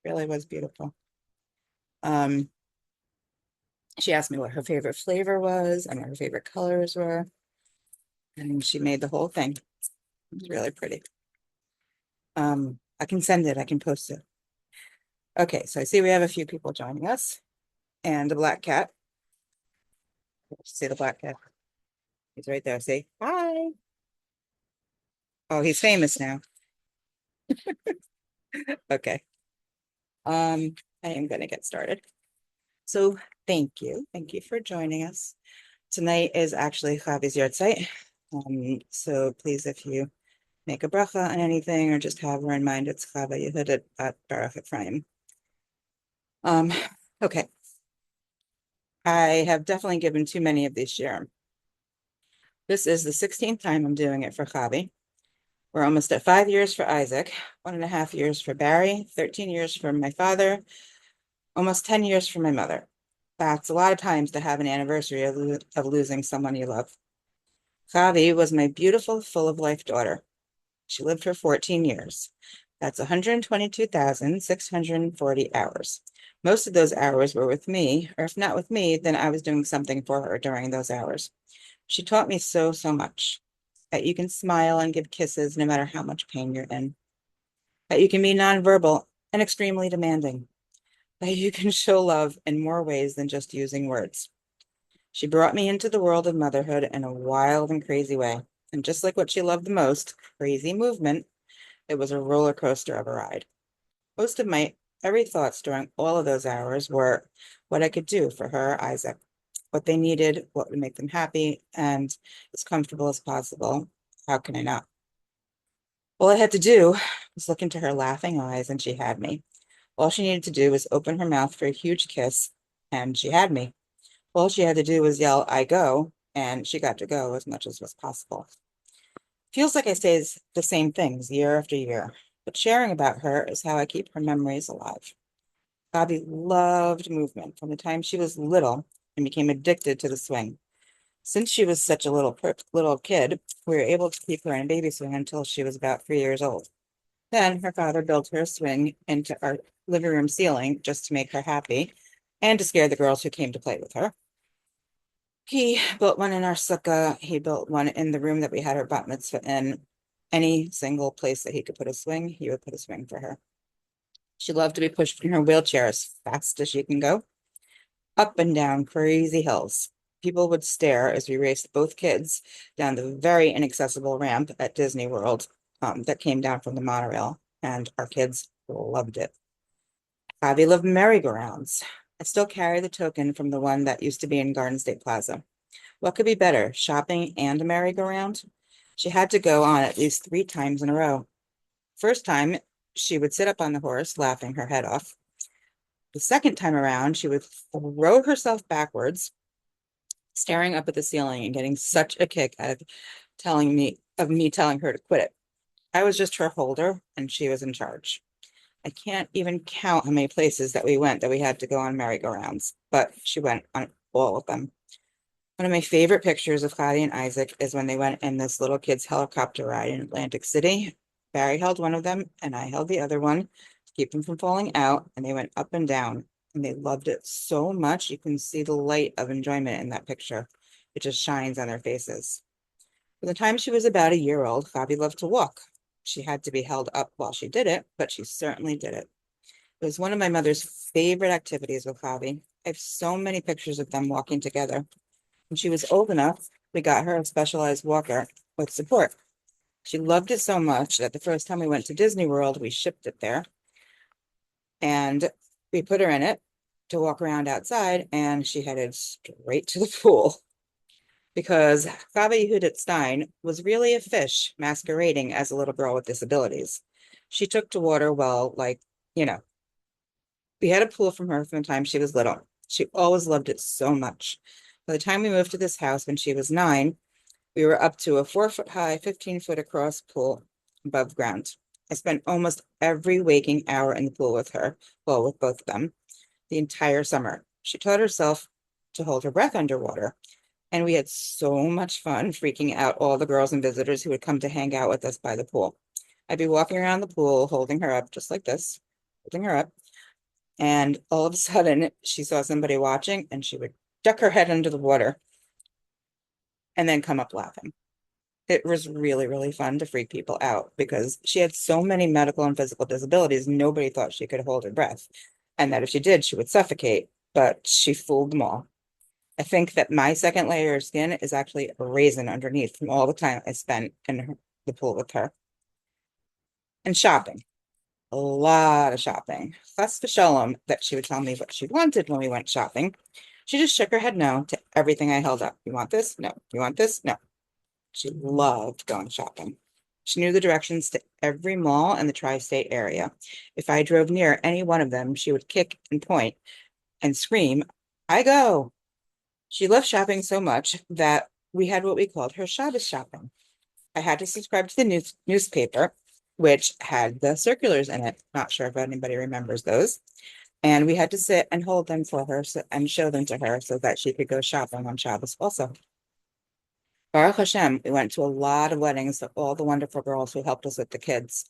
Really was beautiful. Um, she asked me what her favorite flavor was and what her favorite colors were, and she made the whole thing. It was really pretty. I can send it, I can post it. Okay, so I see we have a few people joining us and the black cat. See the black cat? He's right there. Say hi. Oh, he's famous now. Okay. I am gonna get started. So thank you. Thank you for joining us. Tonight is actually Chava's Yartzeit. So please, if you make a bracha on anything or just have her in mind, it's Chava Yehudit at Baruch Ephraim. Um, okay. I have definitely given too many of these shirim. This is the 16th time I'm doing it for Chavi. We're almost at 5 years for Isaac, 1.5 years for Barry, 13 years for my father, almost 10 years for my mother. That's a lot of times to have an anniversary of losing someone you love. Chavi was my beautiful, full of life daughter. She lived for 14 years. That's 122,640 hours. Most of those hours were with me, or if not with me, then I was doing something for her during those hours. She taught me so, so much that you can smile and give kisses no matter how much pain you're in, that you can be nonverbal and extremely demanding, that you can show love in more ways than just using words. She brought me into the world of motherhood in a wild and crazy way. And just like what she loved the most, crazy movement, it was a roller coaster of a ride. Most of my every thoughts during all of those hours were what I could do for her, Isaac, what they needed, what would make them happy, and as comfortable as possible. How can I not? All I had to do was look into her laughing eyes, and she had me. All she needed to do was open her mouth for a huge kiss, and she had me. All she had to do was yell, I go, and she got to go as much as was possible. Feels like I say the same things year after year, but sharing about her is how I keep her memories alive. Bobby loved movement from the time she was little and became addicted to the swing. Since she was such a little kid, we were able to keep her in a baby swing until she was about 3 years old. Then her father built her a swing into our living room ceiling just to make her happy and to scare the girls who came to play with her. He built one in our sukkah. He built one in the room that we had our bat mitzvah in. Any single place that he could put a swing, he would put a swing for her. She loved to be pushed in her wheelchair as fast as she can go, up and down crazy hills. People would stare as we raced both kids down the very inaccessible ramp at Disney World that came down from the monorail, and our kids loved it. Bobby loved merry-go-rounds. I still carry the token from the one that used to be in Garden State Plaza. What could be better, shopping and a merry-go-round? She had to go on at least 3 times in a row. First time, she would sit up on the horse, laughing her head off. The second time around, she would throw herself backwards, staring up at the ceiling and getting such a kick out of me telling her to quit it. I was just her holder, and she was in charge. I can't even count how many places that we went that we had to go on merry-go-rounds, but she went on all of them. One of my favorite pictures of Claudia and Isaac is when they went in this little kid's helicopter ride in Atlantic City. Barry held one of them, and I held the other one to keep them from falling out, and they went up and down, and they loved it so much. You can see the light of enjoyment in that picture. It just shines on their faces. By the time she was about a year old, Fabi loved to walk. She had to be held up while she did it, but she certainly did it. It was one of my mother's favorite activities with Fabi. I have so many pictures of them walking together. When she was old enough, we got her a specialized walker with support. She loved it so much that the first time we went to Disney World, we shipped it there and we put her in it to walk around outside, and she headed straight to the pool because Chava Yehudit Stein was really a fish masquerading as a little girl with disabilities. She took to water well, you know, we had a pool from her from the time she was little. She always loved it so much. By the time we moved to this house when she was 9, we were up to a 4-foot high, 15-foot across pool above ground. I spent almost every waking hour in the pool with her, well, with both of them, the entire summer. She taught herself to hold her breath underwater, and we had so much fun freaking out all the girls and visitors who would come to hang out with us by the pool. I'd be walking around the pool, holding her up just like this, holding her up, And all of a sudden, she saw somebody watching and she would duck her head under the water and then come up laughing. It was really, really fun to freak people out because she had so many medical and physical disabilities. Nobody thought she could hold her breath, and that if she did, she would suffocate. But she fooled them all. I think that my second layer of skin is actually a raisin underneath from all the time I spent in the pool with her. And shopping, a lot of shopping. Chas v'shalom that she would tell me what she wanted when we went shopping. She just shook her head no to everything I held up. You want this? No. You want this? No. She loved going shopping. She knew the directions to every mall in the tri-state area. If I drove near any one of them, she would kick and point and scream, I go. She loved shopping so much that we had what we called her Shabbos shopping. I had to subscribe to the newspaper, which had the circulars in it. Not sure if anybody remembers those. And we had to sit and hold them for her and show them to her so that she could go shopping on Shabbos also. Baruch Hashem, we went to a lot of weddings of all the wonderful girls who helped us with the kids.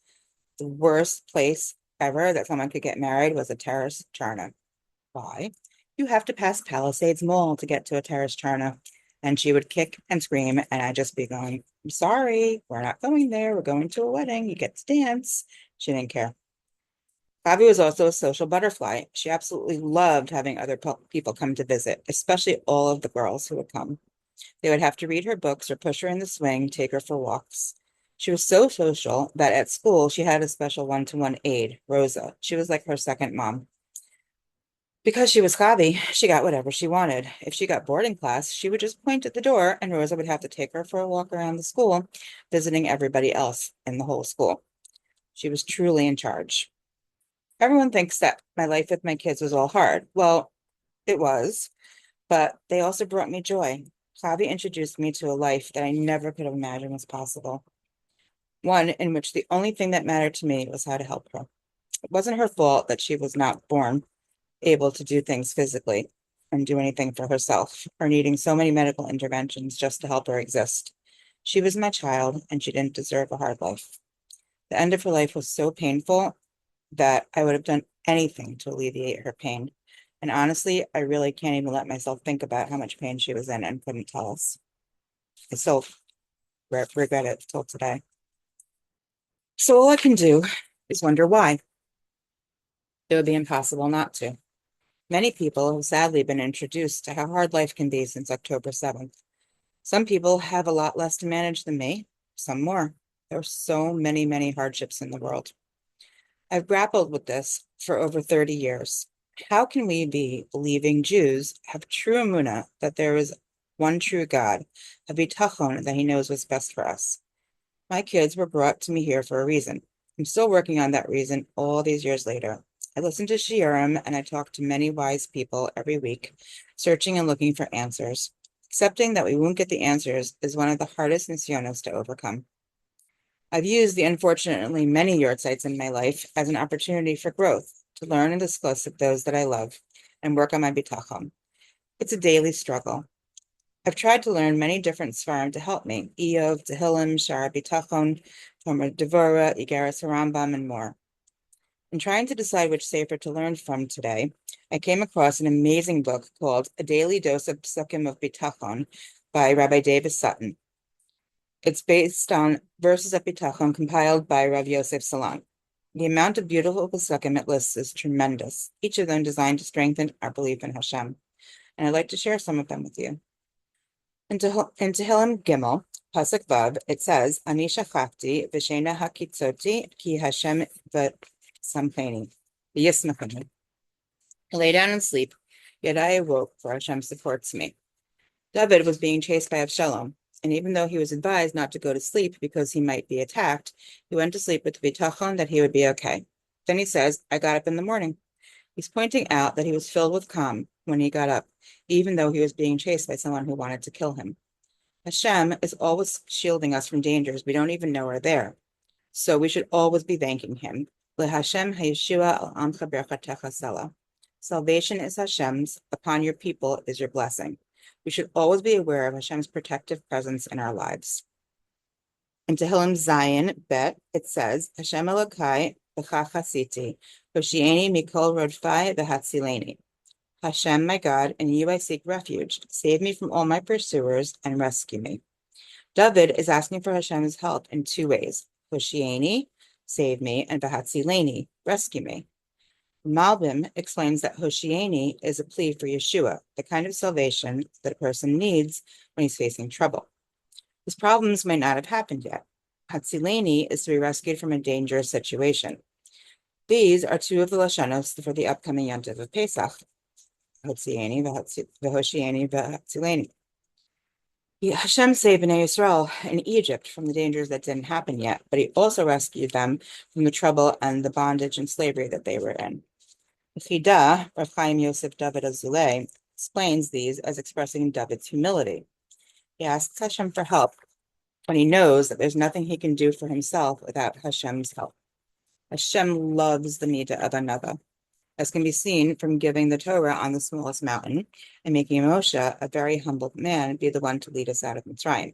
The worst place ever that someone could get married was a terrace charna. Why? You have to pass Palisades Mall to get to a terrace charna. And she would kick and scream, and I'd just be going, I'm sorry, we're not going there. We're going to a wedding. You get to dance. She didn't care. Bobby was also a social butterfly. She absolutely loved having other people come to visit, especially all of the girls who would come. They would have to read her books or push her in the swing, take her for walks. She was so social that at school she had a special one-to-one aide, Rosa. She was like her second mom. Because she was Chavi, she got whatever she wanted. If she got bored in class, she would just point at the door and Rosa would have to take her for a walk around the school, visiting everybody else in the whole school. She was truly in charge. Everyone thinks that my life with my kids was all hard. Well, it was, but they also brought me joy. Chavi introduced me to a life that I never could have imagined was possible. One in which the only thing that mattered to me was how to help her. It wasn't her fault that she was not born able to do things physically and do anything for herself, or needing so many medical interventions just to help her exist. She was my child, and she didn't deserve a hard life. The end of her life was so painful that I would have done anything to alleviate her pain. And honestly, I really can't even let myself think about how much pain she was in and couldn't tell us. I still regret it till today. So all I can do is wonder why. It would be impossible not to. Many people have sadly been introduced to how hard life can be since October 7th. Some people have a lot less to manage than me, some more. There are so many, many hardships in the world. I've grappled with this for over 30 years. How can we be believing Jews have true emunah that there is one true God, a bitachon that he knows what's best for us? My kids were brought to me here for a reason. I'm still working on that reason all these years later. I listen to shiurim and I talk to many wise people every week, searching and looking for answers. Accepting that we won't get the answers is one of the hardest nisyonos to overcome. I've used the unfortunately many Yartzeits in my life as an opportunity for growth, to learn and discuss with those that I love, and work on my bitachon. It's a daily struggle. I've tried to learn many different svarim to help me: Eov, Tehillim, Shara Bitachon, Tomer Devora, Igaris Harambam, and more. In trying to decide which sefer to learn from today, I came across an amazing book called A Daily Dose of Psukim of Bitachon by Rabbi Davis Sutton. It's based on verses of Bitachon compiled by Rav Yosef Salan. The amount of beautiful psukim it lists is tremendous, each of them designed to strengthen our belief in Hashem. And I'd like to share some of them with you. In Tehillim Gimel, Pasuk Vav, it says, Ani shachachti v'shena hakitzoti ki Hashem v'samcheni v'yismacheni. I lay down and sleep, yet I awoke, for Hashem supports me. David was being chased by Absalom, and even though he was advised not to go to sleep because he might be attacked, he went to sleep with the bitachon that he would be okay. Then he says, I got up in the morning. He's pointing out that he was filled with calm when he got up, even though he was being chased by someone who wanted to kill him. Hashem is always shielding us from dangers we don't even know are there. So we should always be thanking him. LeHashem hayeshua al amcha berchatecha sela. Salvation is Hashem's, upon your people is your blessing. We should always be aware of Hashem's protective presence in our lives. In Tehillim Zion Bet, it says, Hashem Elokai B'cha chasiti, hoshieni mikol rodfai v'hatzileni. Hashem, my God, in you I seek refuge. Save me from all my pursuers and rescue me. David is asking for Hashem's help in two ways. Hoshieni, save me, and v'hatzileni, rescue me. Malbim explains that Hoshieni is a plea for Yeshua, the kind of salvation that a person needs when he's facing trouble. His problems might not have happened yet. Hatzileni is to be rescued from a dangerous situation. These are two of the Lashonos for the upcoming Yontif of Pesach. Hotzieni, Vehoshieni, Vehatzileni. Hashem saved Bnei Yisrael in Egypt from the dangers that didn't happen yet, but he also rescued them from the trouble and the bondage and slavery that they were in. Chida, Rav Chaim Yosef David Azulay, explains these as expressing David's humility. He asks Hashem for help when he knows that there's nothing he can do for himself without Hashem's help. Hashem loves the midah of another, as can be seen from giving the Torah on the smallest mountain and making Moshe, a very humble man, be the one to lead us out of Mitzrayim.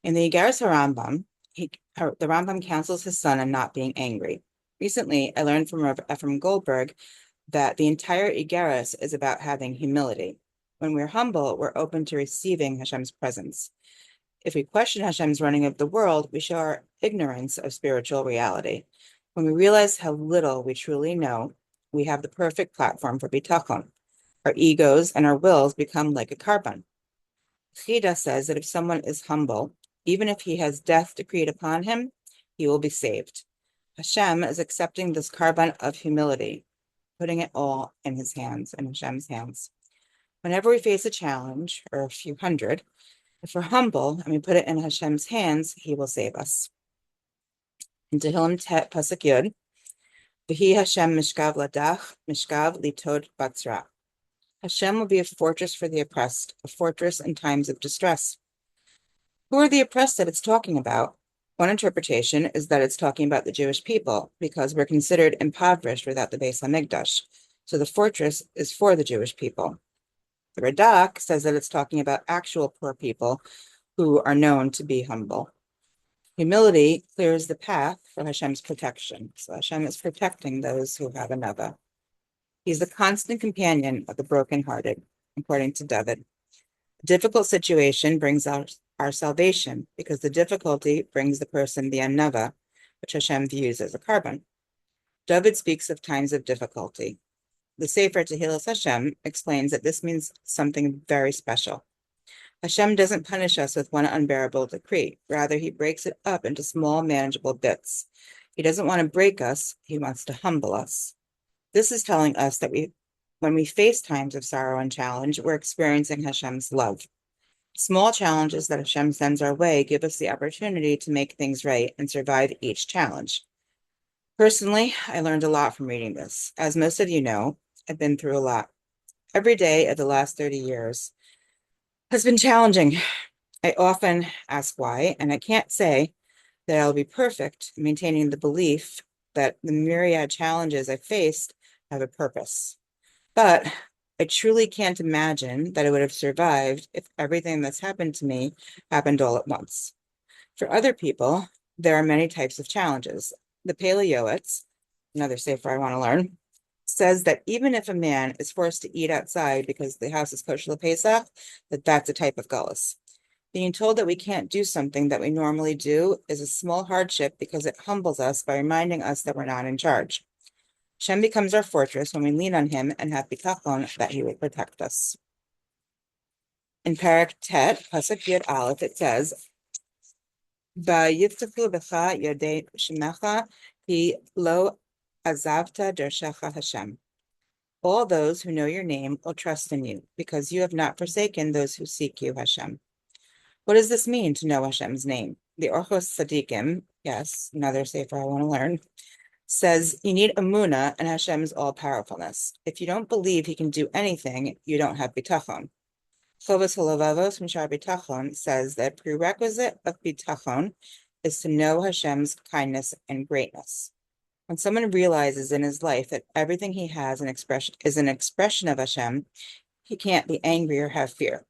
In the Igaris HaRambam, the Rambam counsels his son on not being angry. Recently, I learned from Rav Ephraim Goldberg that the entire Igaris is about having humility. When we're humble, we're open to receiving Hashem's presence. If we question Hashem's running of the world, we show our ignorance of spiritual reality. When we realize how little we truly know, we have the perfect platform for Bitachon. Our egos and our wills become like a carbon. Chida says that if someone is humble, even if he has death decreed upon him, he will be saved. Hashem is accepting this carbon of humility, putting it all in his hands, in Hashem's hands. Whenever we face a challenge, or a few hundred, if we're humble and we put it in Hashem's hands, he will save us. In Tehillim Tet Pasuk Yud, V'hi Hashem mishkav ladach, mishkav litod batzra. Hashem will be a fortress for the oppressed, a fortress in times of distress. Who are the oppressed that it's talking about? One interpretation is that it's talking about the Jewish people, because we're considered impoverished without the Beis HaMikdash. So the fortress is for the Jewish people. The Radak says that it's talking about actual poor people who are known to be humble. Humility clears the path for Hashem's protection. So Hashem is protecting those who have another. He's the constant companion of the brokenhearted, according to David. A difficult situation brings our salvation, because the difficulty brings the person the anava, which Hashem views as a carbon. David speaks of times of difficulty. The Sefer Tehillas Hashem explains that this means something very special. Hashem doesn't punish us with one unbearable decree. Rather, he breaks it up into small, manageable bits. He doesn't want to break us. He wants to humble us. This is telling us that when we face times of sorrow and challenge, we're experiencing Hashem's love. Small challenges that Hashem sends our way give us the opportunity to make things right and survive each challenge. Personally, I learned a lot from reading this. As most of you know, I've been through a lot. Every day of the last 30 years has been challenging. I often ask why, and I can't say that I'll be perfect, maintaining the belief that the myriad challenges I faced have a purpose. But I truly can't imagine that I would have survived if everything that's happened to me happened all at once. For other people, there are many types of challenges. The Paleoites, another sefer I want to learn, says that even if a man is forced to eat outside because the house is kosher l'Pesach, that's a type of galus. Being told that we can't do something that we normally do is a small hardship because it humbles us by reminding us that we're not in charge. Hashem becomes our fortress when we lean on him and have bitachon that he will protect us. In Parak Tet, Pasuk Yud Aleph, it says, "Vayiftachu b'cha yodei shemecha hi lo azavta dershecha Hashem." All those who know your name will trust in you, because you have not forsaken those who seek you, Hashem. What does this mean to know Hashem's name? The Orchos Tzadikim, yes, another sefer I want to learn, says you need Emunah and Hashem's all-powerfulness. If you don't believe he can do anything, you don't have Bitachon. Chovas Halavavos Mishar Bitachon says that prerequisite of Bitachon is to know Hashem's kindness and greatness. When someone realizes in his life that everything he has is an expression of Hashem, he can't be angry or have fear.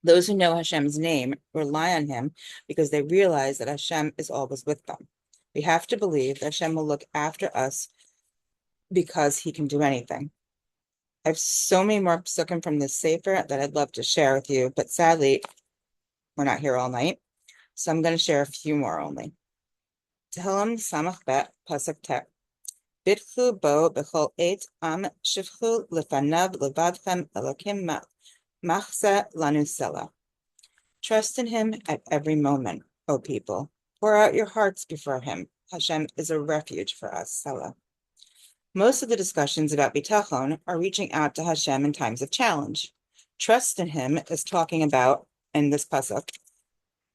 Those who know Hashem's name rely on him because they realize that Hashem is always with them. We have to believe that Hashem will look after us because he can do anything. I have so many more psukim from this sefer that I'd love to share with you, but sadly, we're not here all night. So I'm going to share a few more only. Tehillim Samach Bet Pasuk Tet. Bitchu bo b'chol eit am shivchu lefanav levadchem elokim machse lanu sela. Trust in him at every moment, O people. Pour out your hearts before him. Hashem is a refuge for us, Selah. Most of the discussions about Bitachon are reaching out to Hashem in times of challenge. Trust in him is talking about, in this pasuk,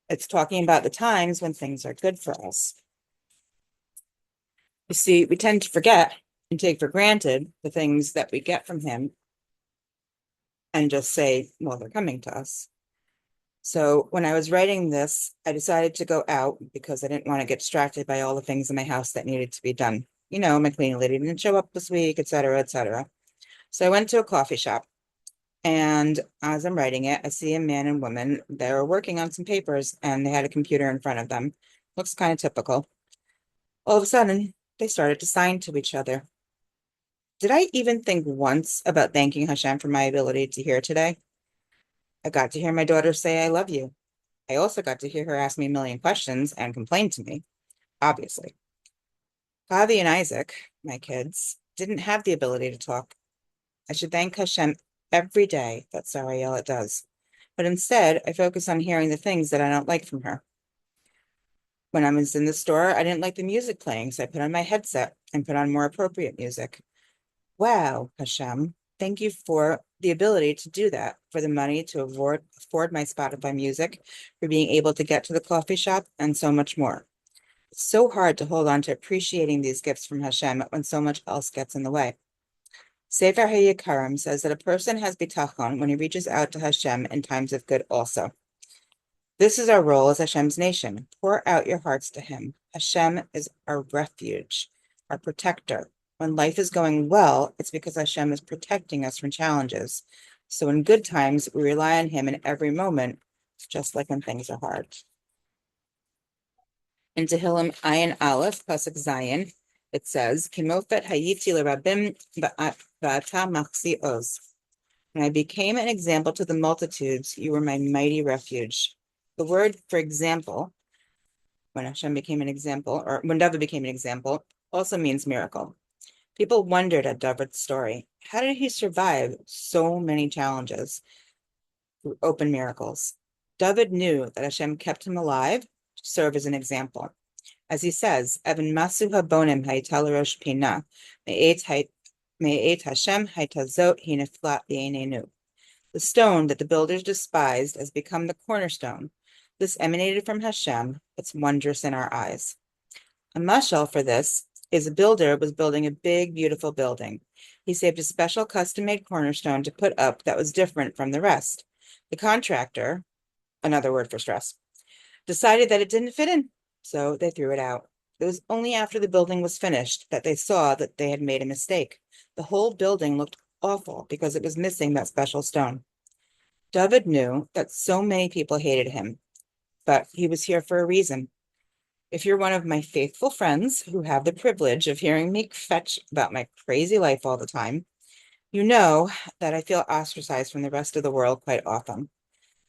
it's talking about the times when things are good for us. You see, we tend to forget and take for granted the things that we get from him and just say, well, they're coming to us. So when I was writing this, I decided to go out because I didn't want to get distracted by all the things in my house that needed to be done. You know, my cleaning lady didn't show up this week, et cetera, et cetera. So I went to a coffee shop, and as I'm writing it, I see a man and woman. They were working on some papers, and they had a computer in front of them. Looks kind of typical. All of a sudden, they started to sign to each other. Did I even think once about thanking Hashem for my ability to hear today? I got to hear my daughter say, I love you. I also got to hear her ask me a million questions and complain to me, obviously. Chava and Isaac, my kids, didn't have the ability to talk. I should thank Hashem every day that Sarayela does. But instead, I focus on hearing the things that I don't like from her. When I was in the store, I didn't like the music playing, so I put on my headset and put on more appropriate music. Wow, Hashem, thank you for the ability to do that, for the money to afford my Spotify music, for being able to get to the coffee shop, and so much more. It's so hard to hold on to appreciating these gifts from Hashem when so much else gets in the way. Sefer HaYikarim says that a person has bitachon when he reaches out to Hashem in times of good also. This is our role as Hashem's nation. Pour out your hearts to him. Hashem is our refuge, our protector. When life is going well, it's because Hashem is protecting us from challenges. So in good times, we rely on him in every moment, just like when things are hard. In Tehillim Ayin Aleph, Pasuk Zayin, it says, Kimofet hayiti l'rabim ba'ata machsi oz. When I became an example to the multitudes, you were my mighty refuge. The word for example, when Hashem became an example, or when David became an example, also means miracle. People wondered at David's story. How did he survive so many challenges through open miracles? David knew that Hashem kept him alive to serve as an example. As he says, Evan masu habonim haytal rosh pina, me'et Hashem haytazot hineflat b'einenu. The stone that the builders despised has become the cornerstone. This emanated from Hashem. It's wondrous in our eyes. A mashal for this is a builder was building a big, beautiful building. He saved a special custom-made cornerstone to put up that was different from the rest. The contractor, another word for stress, decided that it didn't fit in, so they threw it out. It was only after the building was finished that they saw that they had made a mistake. The whole building looked awful because it was missing that special stone. David knew that so many people hated him, but he was here for a reason. If you're one of my faithful friends who have the privilege of hearing me fetch about my crazy life all the time, you know that I feel ostracized from the rest of the world quite often.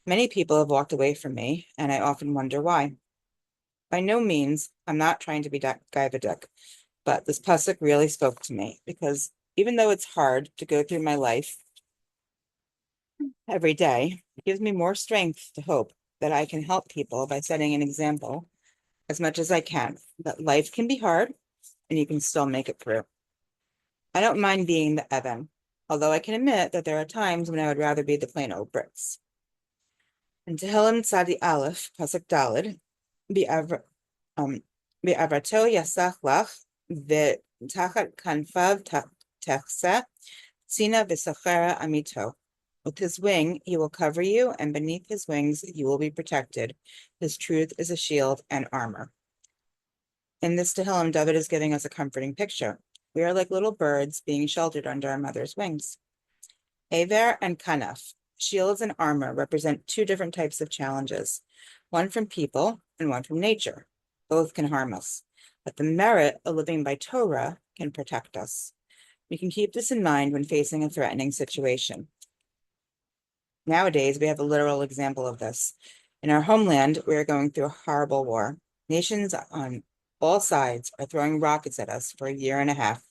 Many people have walked away from me, and I often wonder why. By no means, I'm not trying to be gaivadik, but this pasuk really spoke to me, because even though it's hard to go through my life every day, it gives me more strength to hope that I can help people by setting an example as much as I can, that life can be hard and you can still make it through. I don't mind being the Evan, although I can admit that there are times when I would rather be the plain old bricks. In Tehillim Tzadi Aleph, Pasuk Daled, Bi'avrato Yasach Lach, V'tachat Kanfav Techse, Tzina V'sachera Amito. With his wing, he will cover you, and beneath his wings, you will be protected. His truth is a shield and armor. In this Tehillim, David is giving us a comforting picture. We are like little birds being sheltered under our mother's wings. Aver and Kanaf, shields and armor, represent two different types of challenges, one from people and one from nature. Both can harm us. but the merit of living by Torah can protect us. We can keep this in mind when facing a threatening situation. Nowadays, we have a literal example of this. In our homeland, we are going through a horrible war. Nations on all sides are throwing rockets at us for a year and a half.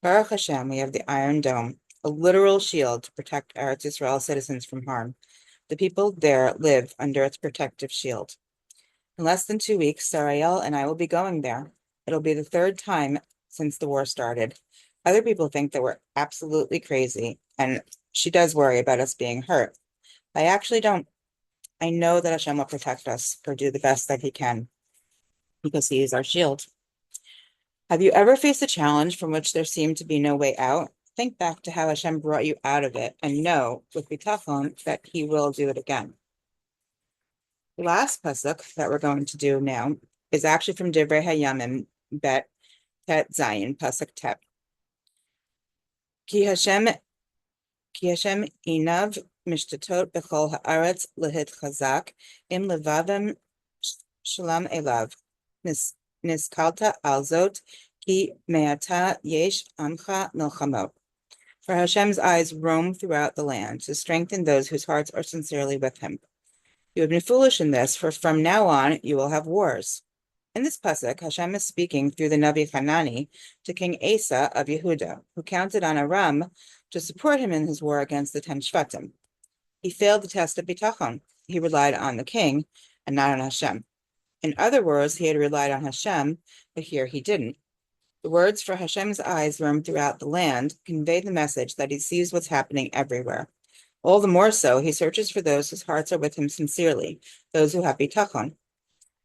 Baruch Hashem, we have the Iron Dome, a literal shield to protect Eretz Yisrael citizens from harm. The people there live under its protective shield. In less than 2 weeks, Sarael and I will be going there. It'll be the third time since the war started. Other people think that we're absolutely crazy, and she does worry about us being hurt. I actually don't. I know that Hashem will protect us or do the best that he can because he is our shield. Have you ever faced a challenge from which there seemed to be no way out? Think back to how Hashem brought you out of it and know with Bitachon that he will do it again. The last pasuk that we're going to do now is actually from Divrei Hayamim Bet Tet Zayin pasuk Tet. Ki Hashem inav mishtatot bechol haaretz lehit chazak im levavim shalom elav niskalta alzot ki me'ata yesh amcha milchamot. For Hashem's eyes roam throughout the land to strengthen those whose hearts are sincerely with him. You have been foolish in this, for from now on you will have wars. In this pasuk, Hashem is speaking through the Navi Hanani to King Asa of Yehuda, who counted on Aram to support him in his war against the 10 Shvatim. He failed the test of Bitachon. He relied on the king and not on Hashem. In other words, he had relied on Hashem, but here he didn't. The words "for Hashem's eyes roam throughout the land" convey the message that he sees what's happening everywhere. All the more so, he searches for those whose hearts are with him sincerely, those who have bitachon.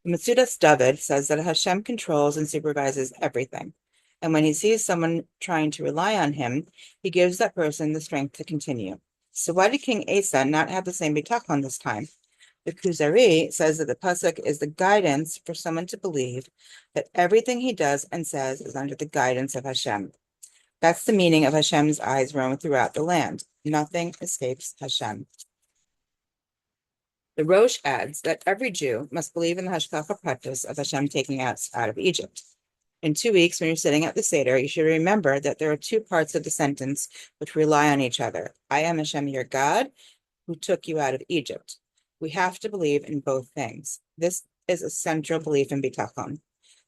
Metzudas David says that Hashem controls and supervises everything, and when he sees someone trying to rely on him, he gives that person the strength to continue. So why did King Asa not have the same bitachon this time? The Kuzari says that the pasuk is the guidance for someone to believe that everything he does and says is under the guidance of Hashem. That's the meaning of Hashem's eyes roam throughout the land. Nothing escapes Hashem. The Rosh adds that every Jew must believe in the Hashgacha Pratis of Hashem taking us out of Egypt. In 2 weeks, when you're sitting at the Seder, you should remember that there are 2 parts of the sentence which rely on each other. I am Hashem, your God, who took you out of Egypt. We have to believe in both things. This is a central belief in Bitachon.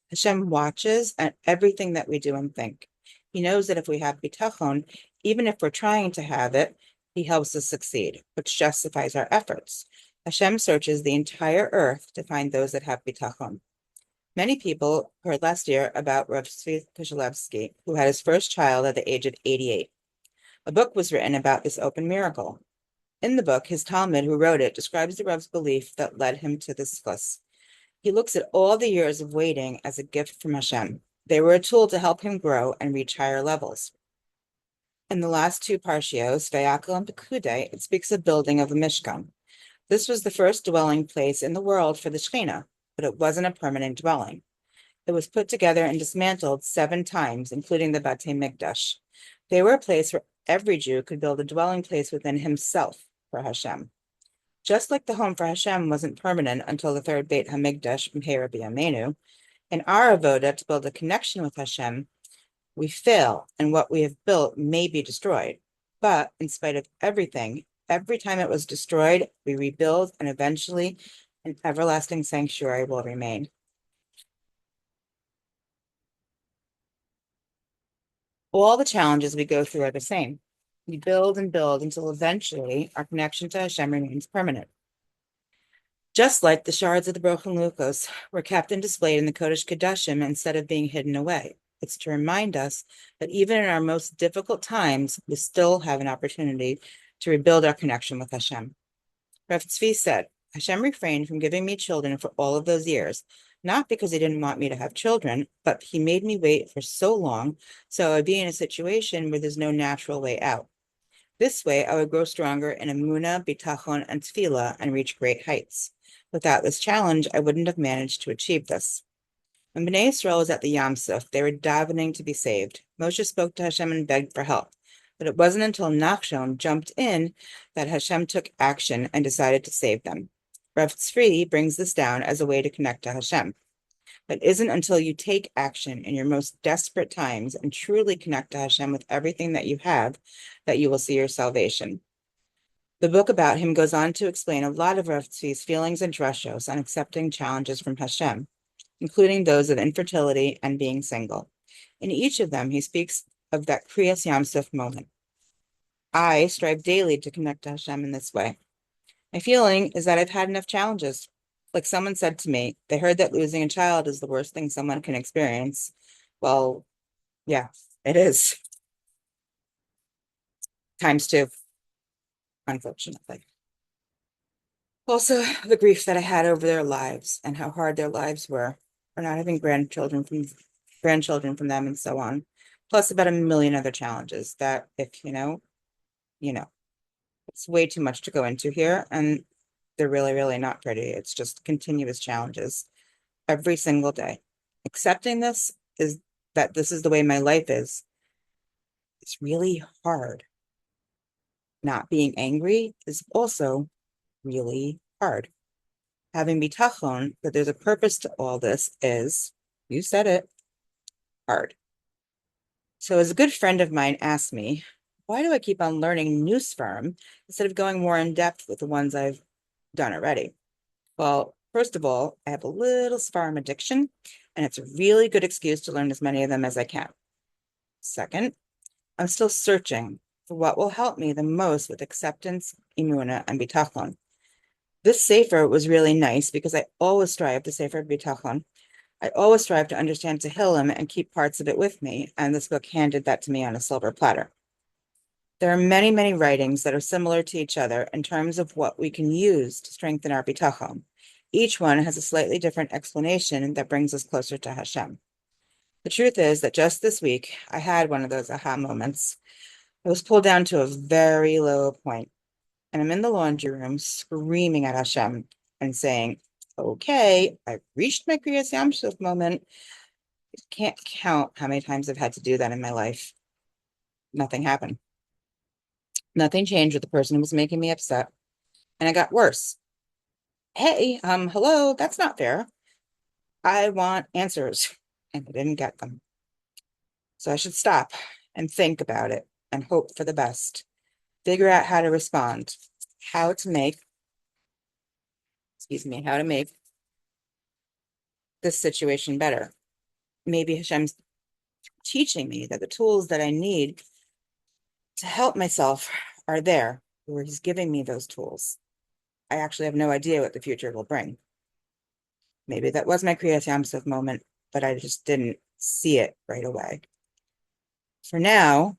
Hashem watches at everything that we do and think. He knows that if we have Bitachon, even if we're trying to have it, he helps us succeed, which justifies our efforts. Hashem searches the entire earth to find those that have Bitachon. Many people heard last year about Rav Tzvi Kishelevsky, who had his first child at the age of 88. A book was written about this open miracle. In the book, his Talmud, who wrote it, describes the Rav's belief that led him to this schus. He looks at all the years of waiting as a gift from Hashem. They were a tool to help him grow and reach higher levels. In the last 2 parshios, Vayakel and Pekudei, it speaks of building of a Mishkan. This was the first dwelling place in the world for the Shekhinah, but it wasn't a permanent dwelling. It was put together and dismantled 7 times, including the Batei Mikdash. They were a place where every Jew could build a dwelling place within himself for Hashem. Just like the home for Hashem wasn't permanent until the 3rd Beit HaMikdash from Rabbi Yamenu, in our avoda to build a connection with Hashem, we fail, and what we have built may be destroyed. But in spite of everything, every time it was destroyed, we rebuild, and eventually an everlasting sanctuary will remain. All the challenges we go through are the same. We build and build until eventually our connection to Hashem remains permanent. Just like the shards of the broken Lukos were kept and displayed in the Kodesh Kodashim instead of being hidden away. It's to remind us that even in our most difficult times, we still have an opportunity to rebuild our connection with Hashem. Rav Tzvi said, Hashem refrained from giving me children for all of those years, not because he didn't want me to have children, but he made me wait for so long, so I'd be in a situation where there's no natural way out. This way, I would grow stronger in Emunah, Bitachon, and Tefillah and reach great heights. Without this challenge, I wouldn't have managed to achieve this. When Bnei Yisrael was at the Yam Suf, they were davening to be saved. Moshe spoke to Hashem and begged for help. But it wasn't until Nachshon jumped in that Hashem took action and decided to save them. Rav Tzvi brings this down as a way to connect to Hashem. But it isn't until you take action in your most desperate times and truly connect to Hashem with everything that you have that you will see your salvation. The book about him goes on to explain a lot of Rav Tzvi's feelings and drashos on accepting challenges from Hashem, including those of infertility and being single. In each of them, he speaks of that Kriyas Yamsuf moment. I strive daily to connect to Hashem in this way. My feeling is that I've had enough challenges. Like someone said to me, they heard that losing a child is the worst thing someone can experience. Well, yeah, it is. Times two, unfortunately. Also, the grief that I had over their lives and how hard their lives were, or not having grandchildren from them and so on. Plus about a million other challenges that if you know. It's way too much to go into here, and they're really, really not pretty. It's just continuous challenges every single day. Accepting this is that this is the way my life is. It's really hard. Not being angry is also really hard. Having bitachon, that there's a purpose to all this is, you said it, hard. So as a good friend of mine asked me, why do I keep on learning new sperm instead of going more in depth with the ones I've done already? Well, first of all, I have a little sperm addiction, and it's a really good excuse to learn as many of them as I can. Second, I'm still searching for what will help me the most with acceptance, imuna, and bitachon. This sefer was really nice because I always strive to sefer bitachon. I always strive to understand Tehillim and keep parts of it with me, and this book handed that to me on a silver platter. There are many, many writings that are similar to each other in terms of what we can use to strengthen our bitachon. Each one has a slightly different explanation that brings us closer to Hashem. The truth is that just this week, I had one of those aha moments. I was pulled down to a very low point, and I'm in the laundry room screaming at Hashem and saying, okay, I've reached my Kriyas Yamsuf moment. I can't count how many times I've had to do that in my life. Nothing happened. Nothing changed with the person who was making me upset, and it got worse. Hey, hello, that's not fair. I want answers, and I didn't get them. So I should stop and think about it and hope for the best. Figure out how to respond, how to make, how to make this situation better. Maybe Hashem's teaching me that the tools that I need to help myself are there, or he's giving me those tools. I actually have no idea what the future will bring. Maybe that was my Kriyas Yamsuf moment, but I just didn't see it right away. For now,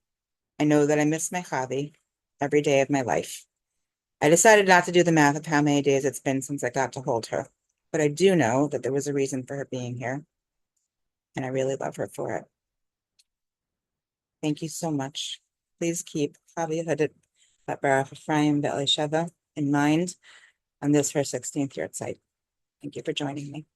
I know that I miss my Chavi every day of my life. I decided not to do the math of how many days it's been since I got to hold her, but I do know that there was a reason for her being here, and I really love her for it. Thank you so much. Please keep Chavi Yehudit Baruch Ephraim Chava in mind on this her 16th Yartzeit. Thank you for joining me.